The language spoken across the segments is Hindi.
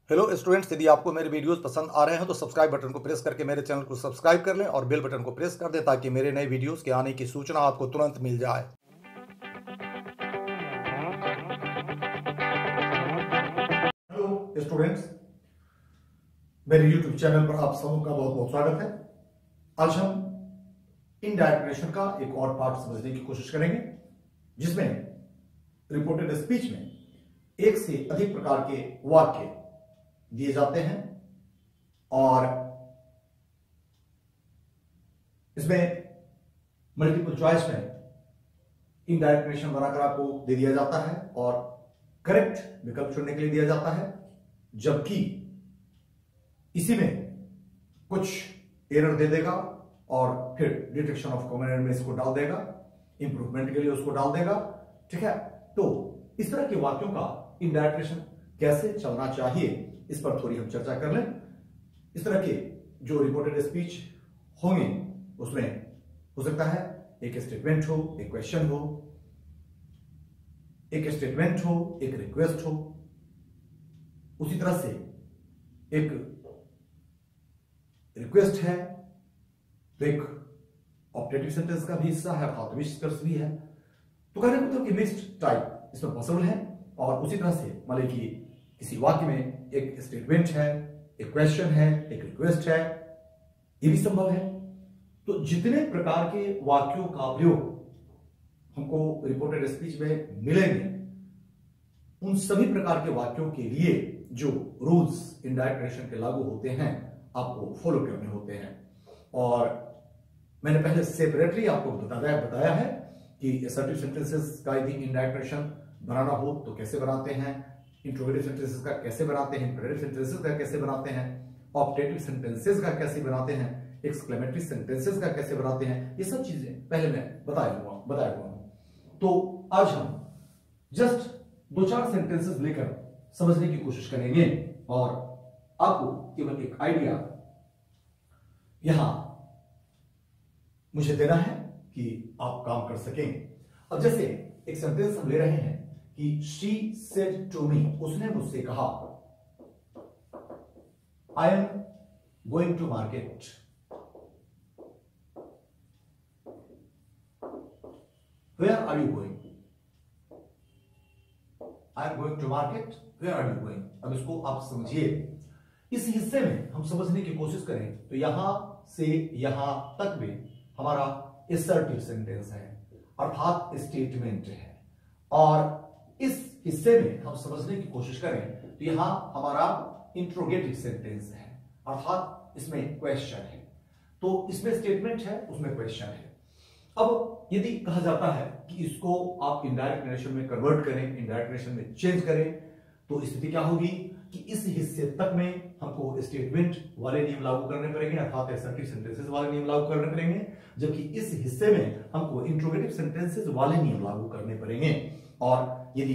हेलो स्टूडेंट्स, यदि आपको मेरे वीडियोस पसंद आ रहे हैं तो सब्सक्राइब बटन को प्रेस करके मेरे चैनल को सब्सक्राइब कर लें और बेल बटन को प्रेस कर दें ताकि मेरे नए वीडियोस के आने की सूचना आपको तुरंत मिल जाए। हेलो स्टूडेंट्स, मेरे YouTube चैनल पर आप सबका बहुत बहुत स्वागत है। आज हम इनडायरेक्ट रिलेशन का एक और पार्ट समझने की कोशिश करेंगे, जिसमें रिपोर्टेड स्पीच में एक से अधिक प्रकार के वाक्य दिए जाते हैं और इसमें मल्टीपल चॉइस में इनडायरेक्ट रिलेशन बनाकर आपको दे दिया जाता है और करेक्ट विकल्प चुनने के लिए दिया जाता है, जबकि इसी में कुछ एरर दे देगा और फिर डिटेक्शन ऑफ कॉमन एरर में इसको डाल देगा, इंप्रूवमेंट के लिए उसको डाल देगा। ठीक है, तो इस तरह के वाक्यों का इनडायरेक्ट रिलेशन कैसे चलना चाहिए, इस पर थोड़ी हम चर्चा कर लें। इस तरह के जो रिपोर्टेड स्पीच होंगे उसमें हो सकता है एक स्टेटमेंट हो, एक क्वेश्चन हो, एक स्टेटमेंट हो, एक रिक्वेस्ट हो। उसी तरह से एक रिक्वेस्ट है तो एक ऑब्जेक्टिव सेंटेंस का भी हिस्सा है, अर्थात विश कर्स भी है। तो कहने को मतलब कि मिक्स्ड टाइप इसमें पॉसिबल है। और उसी तरह से मान लीजिए किसी वाक्य में एक स्टेटमेंट है, एक क्वेश्चन है, एक रिक्वेस्ट है, ये भी संभव है। तो जितने प्रकार के वाक्यों का प्रयोग हमको रिपोर्टेड स्पीच में मिलेंगे, उन सभी प्रकार के वाक्यों के लिए जो रूल्स इनडायरेक्ट रिलेशन के लागू होते हैं आपको फॉलो करने होते हैं। और मैंने पहले सेपरेटली आपको बताया है कि असर्टिव सेंटेंसेस का यदि इनडायरेक्ट रिलेशन बनाना हो तो कैसे बनाते हैं, इंट्रोगेटिव सेंटेंसेस का कैसे बनाते हैं, इंपेरेटिव सेंटेंसेस का कैसे बनाते हैं, ऑब्जेक्टिव सेंटेंसेस का कैसे बनाते हैं, एक्सक्लेमेटरी सेंटेंसेस का कैसे बनाते हैं, ये सब चीजें पहले मैं बताया हुआ हूं। तो आज हम जस्ट 2-4 सेंटेंसेस लेकर समझने की कोशिश करेंगे और आपको केवल एक आइडिया यहां मुझे देना है कि आप काम कर सकें। अब जैसे एक सेंटेंस हम ले रहे हैं कि she said to me, उसने मुझसे कहा, I am going to market. Where are you going? I am going to market. Where are you going? अब इसको आप समझिए। इस हिस्से में हम समझने की कोशिश करें तो यहां से यहां तक में हमारा असर्टिव सेंटेंस है, अर्थात स्टेटमेंट है। और इस हिस्से में हम समझने की कोशिश करें तो यहां हमारा इंट्रोगेटिव सेंटेंस है, अर्थात इसमें क्वेश्चन है। तो इसमें स्टेटमेंट है, उसमें क्वेश्चन है। अब यदि कहा जाता है कि इसको आप इनडायरेक्ट नरेशन में कन्वर्ट करें, इनडायरेक्ट नरेशन में चेंज करें, तो स्थिति क्या होगी कि इस हिस्से तक में हमको स्टेटमेंट वाले नियम लागू करने पड़ेंगे, अर्थात असर्टिव सेंटेंसेस वाले नियम लागू करने पड़ेंगे, जबकि इस हिस्से में हमको इंट्रोगेटिव सेंटेंसेस वाले नियम लागू करने पड़ेंगे। और यदि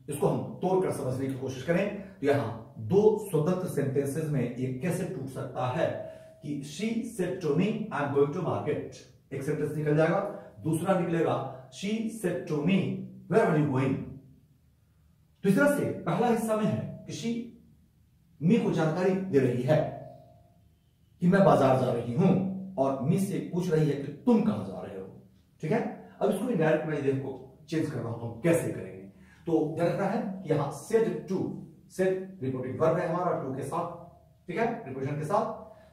इसको हम तोड़कर समझने की कोशिश करें तो यहां 2 स्वतंत्र सेंटेंसेस में एक कैसे टूट सकता है कि she said to me I am going to market, एक सेंटेंस निकल जाएगा। दूसरा निकलेगा she said to me where are you going। तो इस तरह से पहला हिस्सा में है कि she मी को जानकारी दे रही है कि मैं बाजार जा रही हूं और मी से पूछ रही है कि तुम कहां जा रहे हो। ठीक है, अब इसको इनडायरेक्ट में को चेंज करना हो तो कैसे करेंगे। तो ध्यान रखना है कि यहां said to, said reporting verb है हमारा to के साथ, ठीक है, प्रीपोजिशन के साथ।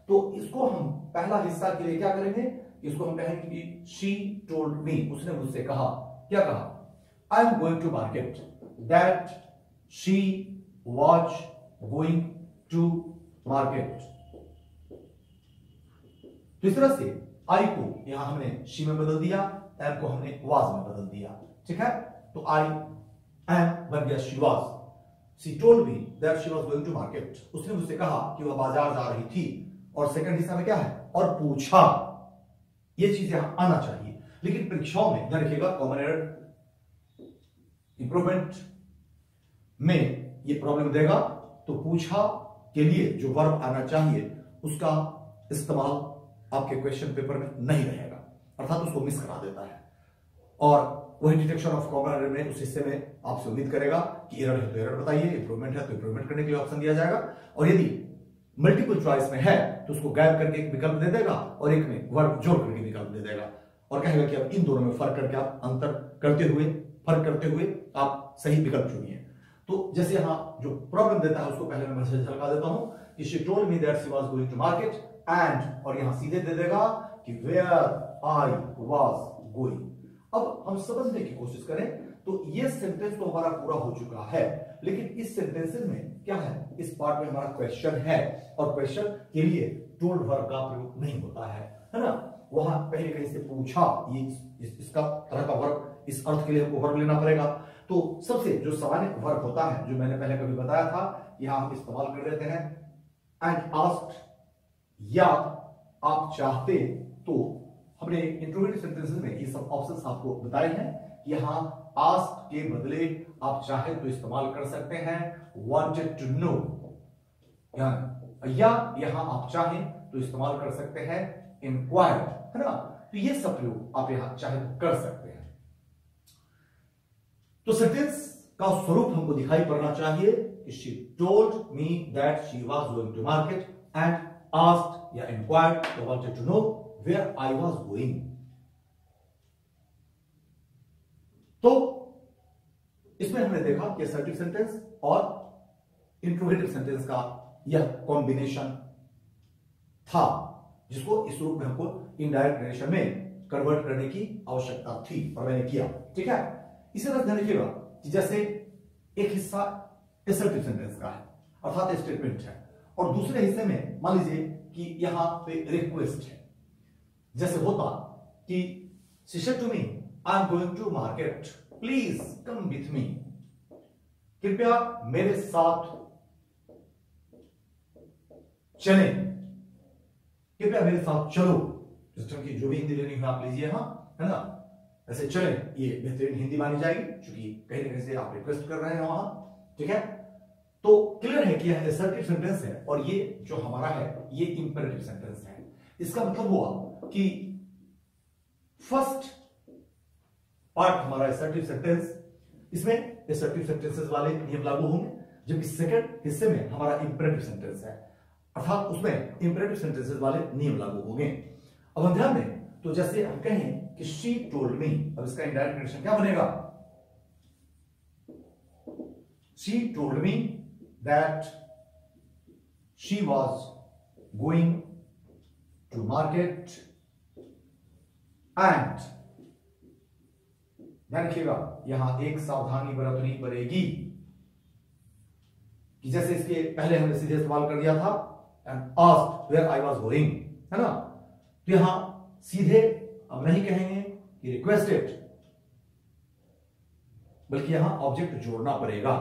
तो इसको हम पहला हिस्सा के लिए क्या करेंगे, इसको हम कहेंगे कि she told me, उसने मुझसे कहा। क्या कहा? I am going to market, that she was going to market। तो इस तरह से I को यहां हमने she में बदल दिया, am को हमने was में बदल दिया। ठीक है, तो I am बन गया she was। She told me that she was going to market, उसने मुझसे कहा कि वह बाजार जा रही थी। और सेकंड हिस्सा में क्या है, और पूछा। ये चीज यहां आना चाहिए, लेकिन परीक्षाओं में ध्यान रखिएगा कॉमन एरर इंप्रूवमेंट में ये प्रॉब्लम देगा। तो पूछा के लिए जो वर्ब आना चाहिए उसका इस्तेमाल आपके क्वेश्चन पेपर में नहीं रहेगा, अर्थात उसको मिस करा देता है। और वही डिटेक्शन ऑफ कॉमन एरर में उस हिस्से में आपसे उम्मीद करेगा कि एरर है तो एरर बताइए, इंप्रूवमेंट है तो इंप्रूवमेंट करने के लिए ऑप्शन दिया जाएगा, और यदि मल्टीपल चॉइस में है तो उसको गायब करके एक विकल्प दे देगा और एक में वर्ब जोड़ करके विकल्प दे देगा और कहेगा कि अब इन दोनों में फर्क करके आप फर्क करते हुए आप सही विकल्प चुनिए। तो जैसे यहां जो प्रॉब्लम देता है उसको पहले मैं मैसेज झलका देता हूं कि she told me that she was going to market and, और यहां सीधे दे देगा कि वेयर आई वाज गोइंग। अब हम समझने की कोशिश करें तो ये सेंटेंस तो हमारा पूरा हो चुका है, लेकिन इस सेंटेंसेस में क्या है, इस पार्ट में हमारा क्वेश्चन है और क्वेश्चन के लिए टोल्ड वर्ब का प्रयोग नहीं होता है ना। वहां पहले कहीं से पूछा, ये इसका तरह का वर्ब, इस अर्थ के लिए हमको वर्ब लेना पड़ेगा। तो सबसे जो सामान्य वर्ब होता है, जो मैंने पहले कभी बताया था, यहां हम इस्तेमाल कर देते हैं एंड आस्क्ड, या आप चाहते तो। हमने इंट्रोगेटिव सेंटेंसेस में ये सब ऑप्शंस आपको बताए हैं। यहां आस्क्ड के बदले आप चाहे तो इस्तेमाल कर सकते हैं वांटेड टू नो, या यहां आप चाहें तो इस्तेमाल कर सकते हैं इंक्वायर्ड, है ना। तो ये सब प्रयोग आप यहां चाहे तो कर सकते हैं। तो सेंटेंस का स्वरूप हमको दिखाई पड़ना चाहिए कि she told me that she was going to market and asked या इंक्वायर्ड या wanted to know where I was going. तो इसमें हमने देखा कि असर्टिव सेंटेंस और इंट्रोगेटिव सेंटेंस का यह कॉम्बिनेशन था, जिसको इस रूप में हमको इनडायरेक्ट नरेशन में कन्वर्ट करने की आवश्यकता थी और मैंने किया। ठीक है, इसी तरह ध्यान रखिएगा कि जैसे एक हिस्सा असर्टिव सेंटेंस का है अर्थात स्टेटमेंट है, और दूसरे हिस्से में मान लीजिए कि यहां पे रिक्वेस्ट है। जैसे होता कि she said to me I am going to market, please come with me, कृपया मेरे साथ चले, कृपया मेरे साथ चलो। सिस्टम की जो भी हिंदी लेनी हो आप लीजिए, हाँ, है ना। ऐसे चले ये बेहतरीन हिंदी मानी जाएगी, क्योंकि कहीं ना कहीं से आप रिक्वेस्ट कर रहे हैं वहां। ठीक है, तो क्लियर है कि यह असर्टिव सेंटेंस है और ये जो हमारा है ये इंपेरेटिव सेंटेंस है। इसका मतलब हुआ कि फर्स्ट पार्ट हमारा असर्टिव सेंटेंस, इसमें असर्टिव सेंटेंसेस वाले नियम लागू होंगे, जबकि सेकंड हिस्से में हमारा इंपेरेटिव सेंटेंस है अर्थात उसमें इंपेरेटिव सेंटेंसेस वाले नियम लागू होंगे। अब हम ध्यान दें तो जैसे हम कहें कि शी टोल्ड मी, अब इसका इनडायरेक्ट कनेक्शन क्या बनेगा, she told me that she was going to market and, ध्यान रखिएगा यहां एक सावधानी बरतनी पड़ेगी कि जैसे इसके पहले हमने सीधे इस्तेमाल कर दिया था and asked where I was going, है ना। तो यहां सीधे हम नहीं कहेंगे कि रिक्वेस्टेड, बल्कि यहां ऑब्जेक्ट जोड़ना पड़ेगा।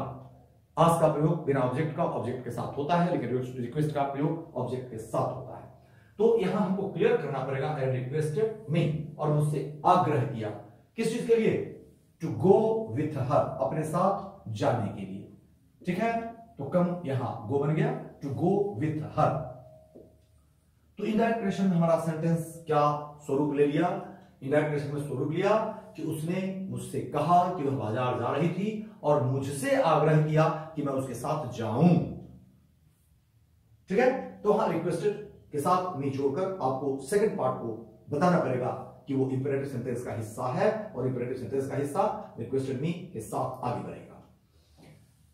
आस्क का प्रयोग बिना ऑब्जेक्ट का ऑब्जेक्ट के साथ होता है, लेकिन रिक्वेस्ट का प्रयोग ऑब्जेक्ट के साथ होता है। तो यहां हमको क्लियर करना पड़ेगा आई रिक्वेस्टेड मी, और मुझसे आग्रह किया किस चीज के लिए, टू गो विथ हर, अपने साथ जाने के लिए। ठीक है, तो कम यहां गो बन गया, टू गो विथ हर। तो इनडायरेक्ट कनेक्शन में हमारा सेंटेंस क्या स्वरूप ले लिया, इनडायरेक्ट कनेक्शन में स्वरूप लिया कि उसने मुझसे कहा कि वह बाजार जा रही थी और मुझसे आग्रह किया कि मैं उसके साथ जाऊं। ठीक है, तो हाँ रिक्वेस्टेड के साथ नहीं छोड़कर आपको सेकंड पार्ट को बताना पड़ेगा कि वो इंपेरेटिव सेंटेंस का हिस्सा है और इंपेरेटिव सेंटेंस का हिस्सा रिक्वेस्टेड मी के साथ आगे बढ़ेगा।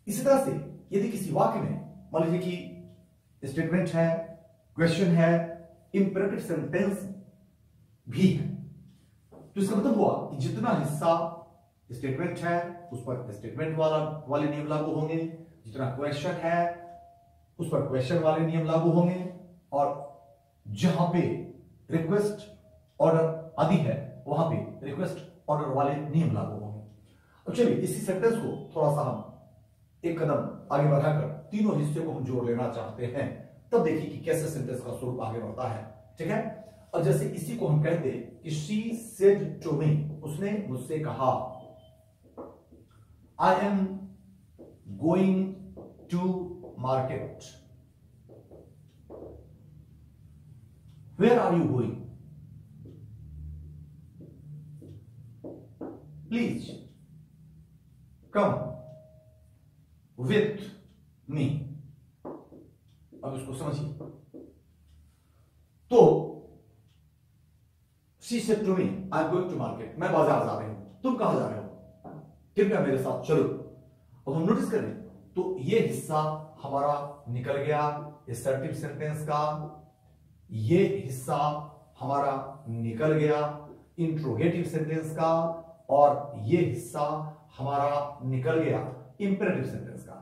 इसी तरह से यदि किसी वाक्य में मान लीजिए कि स्टेटमेंट है, क्वेश्चन है, इंपेरेटिव सेंटेंस भी है, तो इसका मतलब हुआ कि जितना हिस्सा स्टेटमेंट है उस पर स्टेटमेंट वाले नियम लागू होंगे, जितना क्वेश्चन है उस पर क्वेश्चन वाले नियम लागू होंगे, और जहां पे रिक्वेस्ट ऑर्डर आदि है वहां पे रिक्वेस्ट ऑर्डर वाले नियम लागू होंगे। अब चलिए इसी सेंटेंस को थोड़ा सा हम एक कदम आगे बढ़ाकर तीनों हिस्से को हम जोड़ लेना चाहते हैं, तब देखिए कि कैसे सेंटेंस का स्वरूप आगे बढ़ता है। ठीक है, और जैसे इसी को हम कहते कि शी सेड टू मी, उसने मुझसे कहा, I am going to market, where are you going, please come with me. अब इसको समझिए। तो she said to me I am going to market, मैं बाजार जा रही हूं, तुम कहां जा रहे हो, कृपया मेरे साथ चलो। अब हम नोटिस करें तो ये हिस्सा हमारा निकल गया असर्टिव सेंटेंस का, ये हिस्सा हमारा निकल गया इंट्रोगेटिव सेंटेंस का, और ये हिस्सा हमारा निकल गया इंपेरेटिव सेंटेंस का।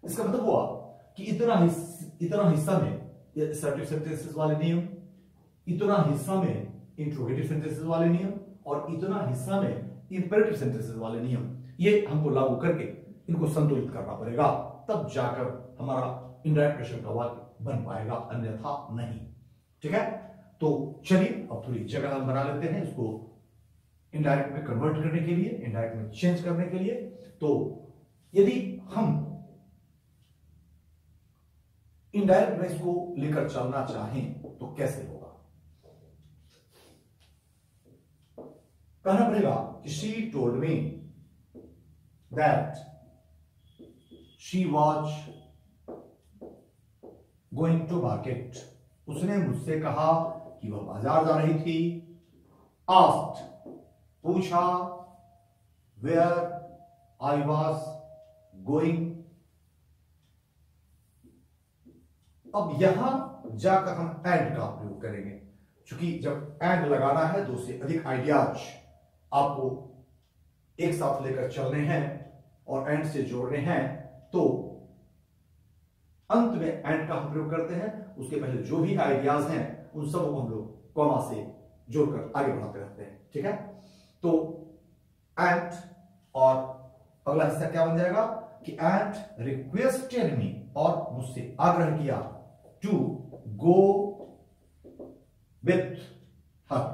इसका मतलब हुआ कि इतना हिस्सा में ये असर्टिव सेंटेंसेस वाले नियम, इतना हिस्सा में इंट्रोगेटिव सेंटेंसेस वाले नियम, और इतना हिस्सा में इंपेरेटिव सेंटेंसेस वाले नियम, ये हमको लागू करके इनको संतुलित करना पड़ेगा, तब जाकर हमारा इनडायरेक्ट क्वेश्चन का वाक्य बन पाएगा, अन्यथा नहीं। ठीक है, तो चलिए अब थोड़ी जगह हम बना लेते हैं इसको इनडायरेक्ट में कन्वर्ट करने के लिए, इनडायरेक्ट में चेंज करने के लिए। तो यदि हम इनडायरेक्ट में इसको लेकर चलना चाहें तो कैसे होगा? कहना पड़ेगा कि she told me that she was going to market, उसने मुझसे कहा कि वह बाजार जा रही थी। आस्क्ड, पूछा, वेयर आई वॉज गोइंग। अब यहां जाकर हम एंड का प्रयोग करेंगे, क्योंकि जब एंड लगाना है तो उससे अधिक आइडियाज आपको एक साथ लेकर चलने हैं और एंड से जोड़ने हैं, तो अंत में एंड का हम प्रयोग करते हैं। उसके पहले जो भी आइडियाज हैं उन सबको हम लोग कॉमा से जोड़कर आगे बढ़ाते रहते हैं। ठीक है, तो एंड और अगला हिस्सा क्या बन जाएगा कि एंड रिक्वेस्टेड मी, और मुझसे आग्रह किया, टू गो विथ हर।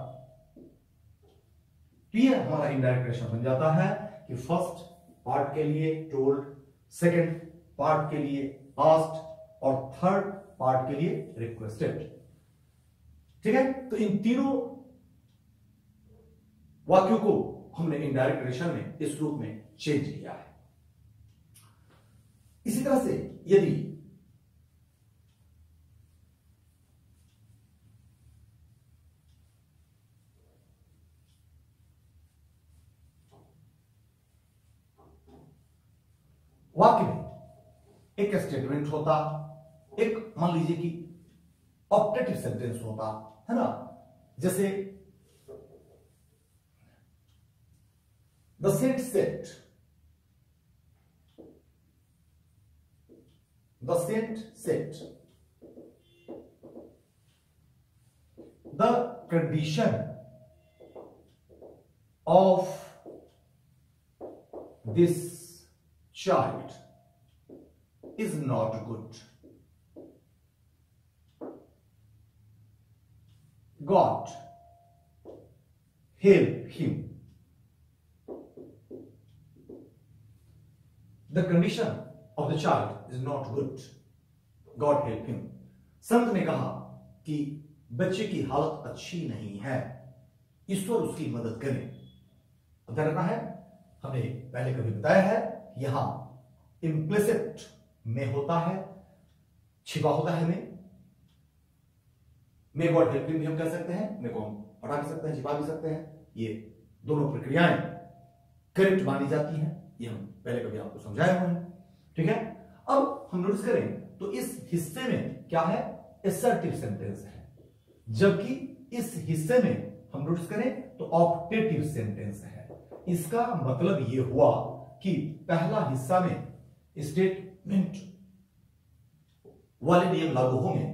तो ये हमारा इनडायरेक्ट क्वेश्चन बन जाता है कि फर्स्ट पार्ट के लिए टोल्ड, सेकंड पार्ट के लिए आस्क्ड, और थर्ड पार्ट के लिए रिक्वेस्टेड। ठीक है, तो इन तीनों वाक्यों को हमने इनडायरेक्ट रिलेशन में इस रूप में चेंज किया है। इसी तरह से यदि वाक्य में एक स्टेटमेंट होता, एक मान लीजिए कि ऑप्टेटिव सेंटेंस होता है ना, जैसे the set set, the set set, the condition of this child is not good. God help him. The condition of the child is not good. God help him. संत ने कहा कि बच्चे की हालत अच्छी नहीं है, ईश्वर उसकी मदद करे। अब ध्यान रखना है, हमने पहले कभी बताया है, यहां इंप्लिसिट में होता है, छिपा होता है में गॉड हेल्प हिम भी हम कह सकते हैं, में को हम हटा भी सकते हैं, छिपा भी सकते हैं। ये दोनों प्रक्रियाएं करेक्ट मानी जाती हैं, ये हम पहले कभी आपको समझाए हुए हैं। ठीक है, अब हम नोटिस करें तो इस हिस्से में क्या है, असर्टिव सेंटेंस है, जबकि इस हिस्से में हम नोटिस करें तो ऑप्टेटिव सेंटेंस है। इसका मतलब यह हुआ कि पहला हिस्सा में स्टेटमेंट वाले नियम लागू होंगे,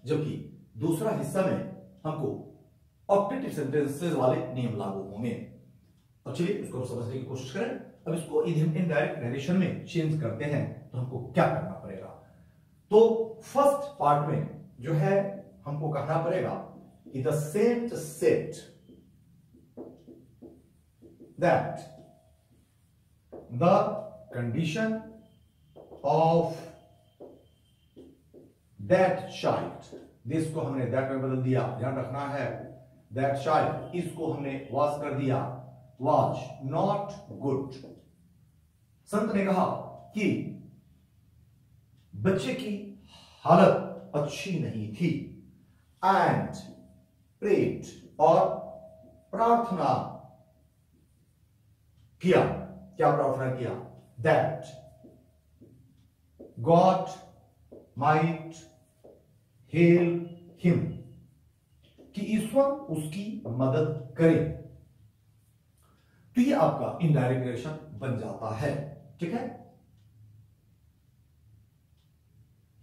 जबकि दूसरा हिस्सा में हमको ऑप्टेटिव सेंटेंसेस वाले नियम लागू होंगे। अब चलिए इसको समझने की कोशिश करें। अब इसको यदि हम इनडायरेक्ट नरेशन में चेंज करते हैं तो हमको क्या करना पड़ेगा? तो फर्स्ट पार्ट में जो है हमको कहना पड़ेगा कि the sent set that the condition of that child, this को हमने that में बदल दिया, ध्यान रखना है, that child इसको हमने was कर दिया, was not good. संत ने कहा कि बच्चे की हालत अच्छी नहीं थी. And prayed और प्रार्थना किया. क्या प्रार्थना किया? That God might heal him. कि ईश्वर उसकी मदद करे. तो ये आपका इनडायरेक्ट रिलेशन बन जाता है. ठीक है.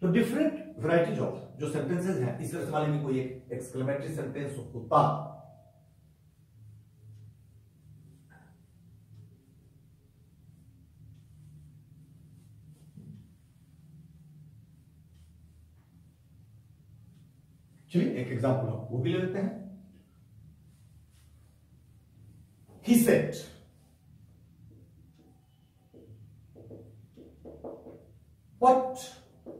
तो डिफरेंट वैरायटीज ऑफ जो सेंटेंसेस हैं, इस तरह वाले में कोई एक एक्सक्लेमेटरी सेंटेंस होता. चलिए एक एग्जांपल हम वो भी ले लेते हैं. He said, what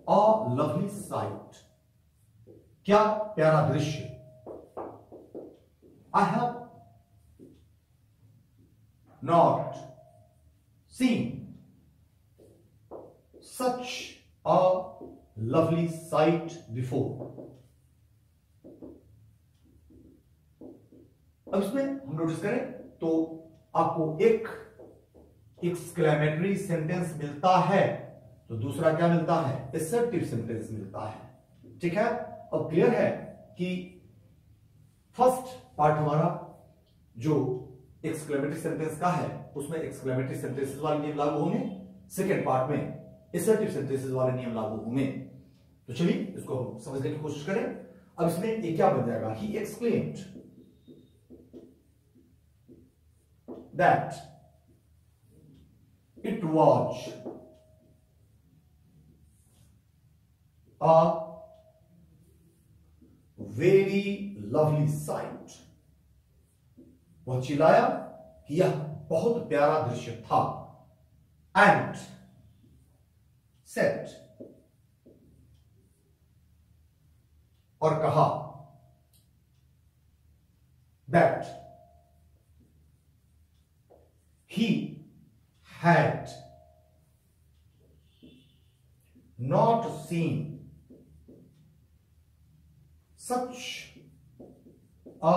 a lovely sight. क्या प्यारा दृश्य. I have not seen such a lovely sight before. अब इसमें हम नोटिस करें तो आपको एक एक्सक्लेमेटरी सेंटेंस मिलता है, तो दूसरा क्या मिलता है? एसर्टिव सेंटेंस मिलता है. ठीक है. अब क्लियर है कि फर्स्ट पार्ट हमारा जो एक्सक्लेमेटरी सेंटेंस का है उसमें एक्सक्लेमेटरी सेंटेंसेस वाले नियम लागू होंगे. सेकेंड पार्ट में एसर्टिव सेंटेंसेस वाले नियम लागू होंगे. तो चलिए इसको हम समझने की कोशिश करें. अब इसमें ये क्या बन जाएगा? He exclaimed that it was a very lovely sight. वह चिल्लाया कि यह बहुत प्यारा दृश्य था. And said और कहा that he had not seen such a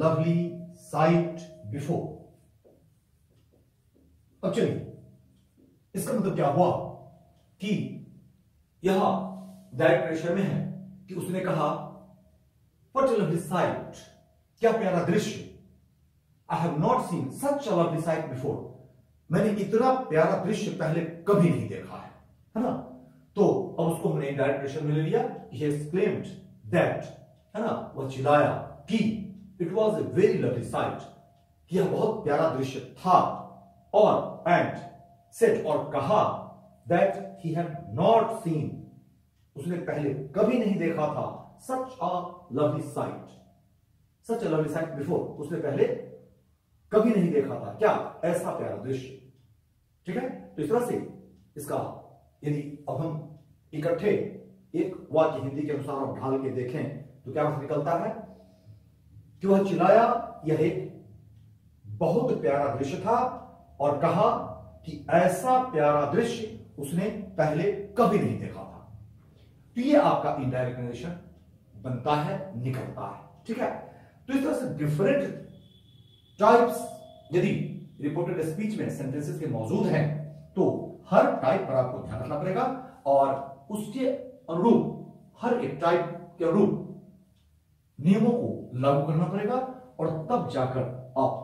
lovely sight before. अब चलिए इसका मतलब क्या हुआ कि यह डायरेक्ट प्रेशर में है कि उसने कहा what a lovely sight, क्या प्यारा दृश्य. I have not seen such a lovely sight before. मैंने इतना प्यारा दृश्य पहले कभी नहीं देखा है ना. तो अब उसको हमने डायरेक्ट प्रेशर में ले लिया. He exclaimed that, है ना, वह चिल्लाया कि it was a very lovely sight, कि यह बहुत प्यारा दृश्य था. और and said और कहा that he had not seen, उसने पहले कभी नहीं देखा था such a lovely sight before. उसने पहले कभी नहीं देखा था क्या? ऐसा प्यारा दृश्य. ठीक है. तो इस तरह से इसका यदि अब हम इकट्ठे एक वाक्य हिंदी के अनुसार हम ढाल के देखें तो क्या निकलता है कि वह चिल्लाया यह एक बहुत प्यारा दृश्य था और कहा कि ऐसा प्यारा दृश्य उसने पहले कभी नहीं देखा था. तो ये आपका इनडायरेक्ट नरेशन बनता है, निकलता है. ठीक है. तो इस तरह से डिफरेंट टाइप्स यदि रिपोर्टेड स्पीच में सेंटेंसेस के मौजूद हैं तो हर टाइप पर आपको ध्यान रखना पड़ेगा और उसके अनुरूप हर एक टाइप के अनुरूप नियमों को लागू करना पड़ेगा और तब जाकर आप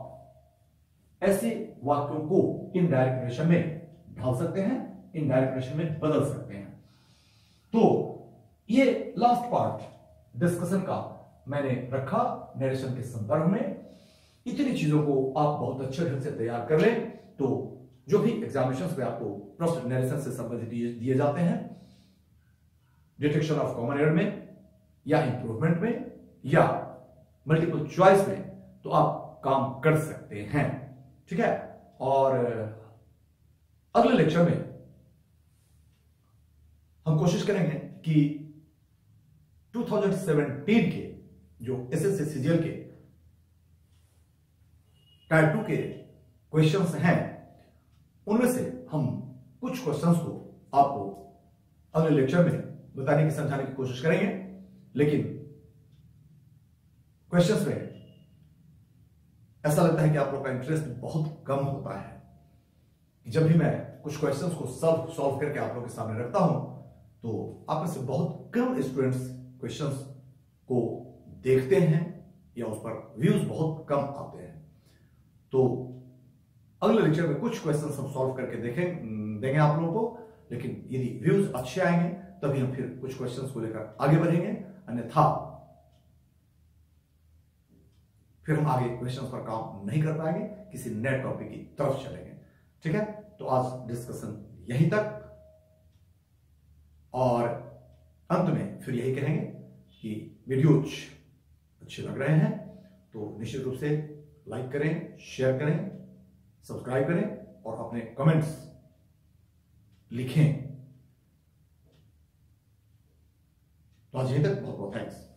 ऐसे वाक्यों को इनडायरेक्ट नरेशन में ढाल सकते हैं, इनडायरेक्ट नरेशन में बदल सकते हैं. तो ये लास्ट पार्ट डिस्कशन का मैंने रखा नरेशन के संदर्भ में. इतनी चीजों को आप बहुत अच्छे ढंग से तैयार कर लें तो जो भी एग्जामिनेशंस में आपको प्रश्न नरेशन से संबंधित दिए जाते हैं, डिटेक्शन ऑफ कॉमन एरर में या इंप्रूवमेंट में या मल्टीपल चॉइस में, तो आप काम कर सकते हैं. ठीक है. और अगले लेक्चर में हम कोशिश करेंगे कि 2017 के जो एसएससी सीजीएल के टाइप 2 के क्वेश्चंस हैं, उनमें से हम कुछ क्वेश्चंस को आपको अगले लेक्चर में बताने की समझाने की कोशिश करेंगे। लेकिन क्वेश्चंस में ऐसा लगता है कि आप लोग का इंटरेस्ट बहुत कम होता है कि जब भी मैं कुछ क्वेश्चंस को सॉल्व करके आप लोगों के सामने रखता हूं तो आप में से बहुत कम स्टूडेंट्स क्वेश्चंस को देखते हैं या उस पर व्यूज बहुत कम आते हैं। तो अगले लेक्चर में कुछ क्वेश्चंस हम सॉल्व करके देंगे आप लोगों को। लेकिन यदि व्यूज अच्छे आएंगे तभी हम फिर कुछ क्वेश्चंस को लेकर आगे बढ़ेंगे, अन्यथा फिर हम आगे क्वेश्चंस पर काम नहीं कर पाएंगे, किसी नए टॉपिक की तरफ चलेंगे। ठीक है, तो आज डिस्कशन यहीं तक, और अंत में फिर यही कहेंगे कि वीडियोज अच्छे लग रहे हैं तो निश्चित रूप से लाइक करें, शेयर करें, सब्सक्राइब करें और अपने कमेंट्स लिखें। तो आज यहीं तक, बहुत बहुत थैंक्स।